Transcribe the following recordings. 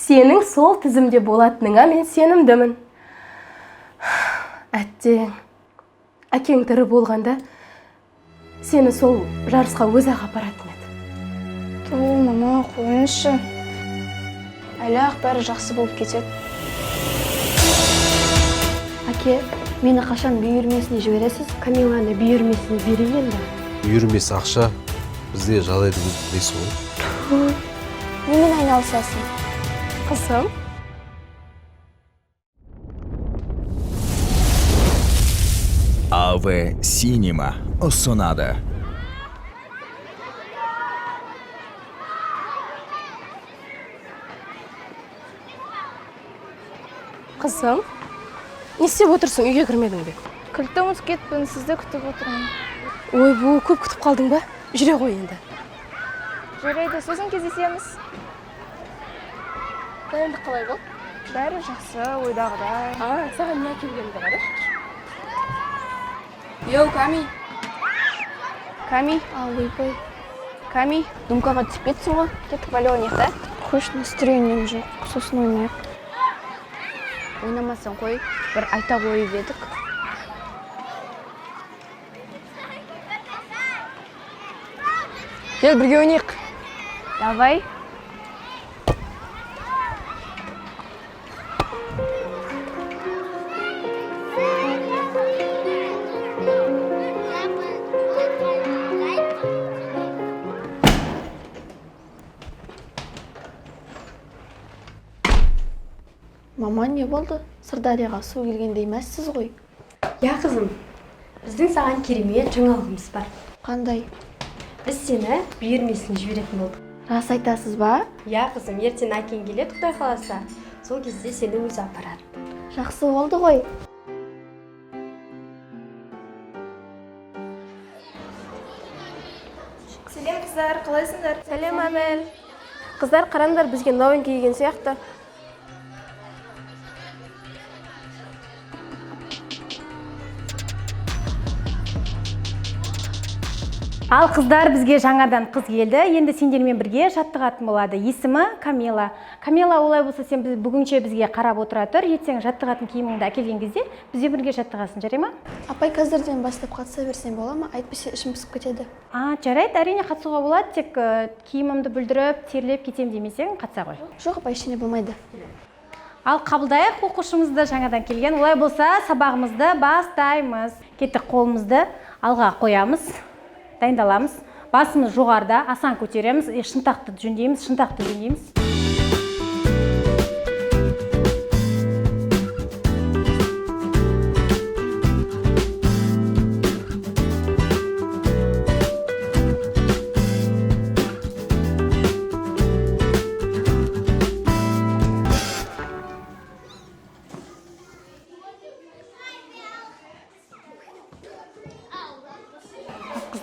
Сенің сол тізімде болатыныңа мен сенімдімін. Әттең, әкең тірі болғанда сені сол жарысқа өзі-ақ апаратын еді. Ту, мама, қойыңызшы. Әлі-ақ бәрі жақсы болып кетеді. Әке, мені қашан бүйірмесіне жібересіз? Камиланы бүйірмесіне берейін енді. Үйірмес ақша бізде жағдайды білесің ғой. Немен айналысасың? Қызым, АВ Синема ұсынады. қызым, не істеп отырсың, үйге кірмедің бе? Кілтті ұмытып кетпін, сізді күтіп отырмын. Ой, бұл көп күтіп қалдың ба? Жүре ғой енді. Жарайды, сосын кездесеміз. Дайындық қалай бол? Бәрі жақсы, ойдағыдай. Саған не әкелгенімді қара? Йоу, Ками. Ками, ойбай. Ками, думкаға түсіп кетсің ғой. Кетіп бәле ойнайық, да? Қош, настроением жоқ, сосын ойнайық. Ойнамасаң қой, бір айта қойып едік. Кел, бірге ойнайық. Давай. Мама, не болды? Сырдарияға су келгенде емессіз ғой. Я, қызым, біздің саған керемет жаңалығымыз бар. Қандай? Біз сені бүйірмесіне жіберетін болдық. Рас айтасыз ба? Я, қызым, ертең әкең келеді, Құдай қаласа, сол кезде сені өзі апарады. Жақсы болды ғой. Сәлем, қыздар, қалайсыңдар? Сәлем, Әмел. Қыздар, қараңдар, бізге новенький келген сияқты. Ал қыздар, бізге жаңадан қыз келді. Енді сендермен бірге жаттығатын болады. Есімі Камила. Камила, олай болса сен бүгінше бізге қарап отыра тұр. Ертең жаттығатын киіміңді әкелген кезде бізбен бірге жаттығасың, жарай ма? Апай, қазірден бастап қатыса берсем бола ма? Әйтпесе ішім пысып кетеді. Жарайды, әрине қатысуға болады. Тек киімімді бүлдіріп, терлеп кетем демесең, қатыса ғой. Жоқ, апай, ештеңе болмайды. Ал қабылдайық оқушымызды жаңадан келген. Олай болса сабағымызды бастаймыз. Кеттік, қолымызды алға қоямыз. Дайындаламыз. Басымыз жоғарда, асан көтереміз, шынтақты жөндейміз, шынтақты жөндейміз.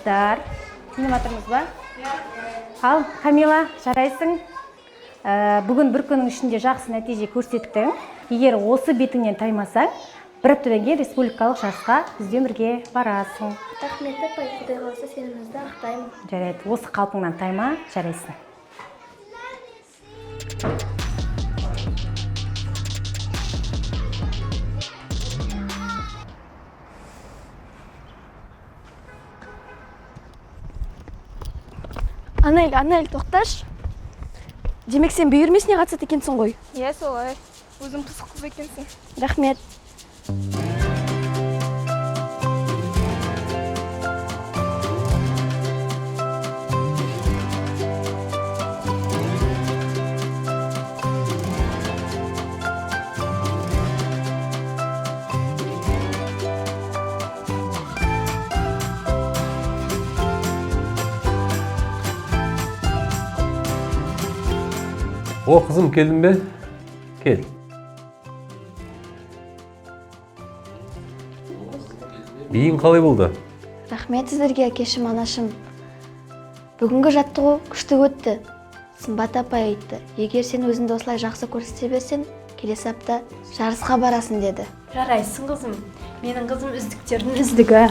Қыздар, түсініп жатырмыз ба? Ал, Камила, жарайсың. Бүгін бір күннің ішінде жақсы нәтиже көрсеттің. Егер осы бетіңнен таймасаң, бір аптадан кейін республикалық жарысқа бізбен бірге барасың. Рахмет, апай, Құдай қаласа сенімізді ақтаймын. Жарайды, осы қалпыңнан тайма, жарайсың. Анель, тоқташ. Демек сен бүйірмесіне қатысады екенсің ғой. Е, солай. Өзім қызық қыз екенсің. Рахмет. О, қызым, келдің бе? Кел. Биің қалай болды? Рахмет сіздерге, әкешім, анашым. Бүгінгі жаттығу күшті өтті. Сымбат апай айтты, егер сен өзіңді осылай жақсы көрсете берсең, келесі апта жарысқа барасың деді. Жарайсың, қызым. Менің қызым үздіктердің үздігі.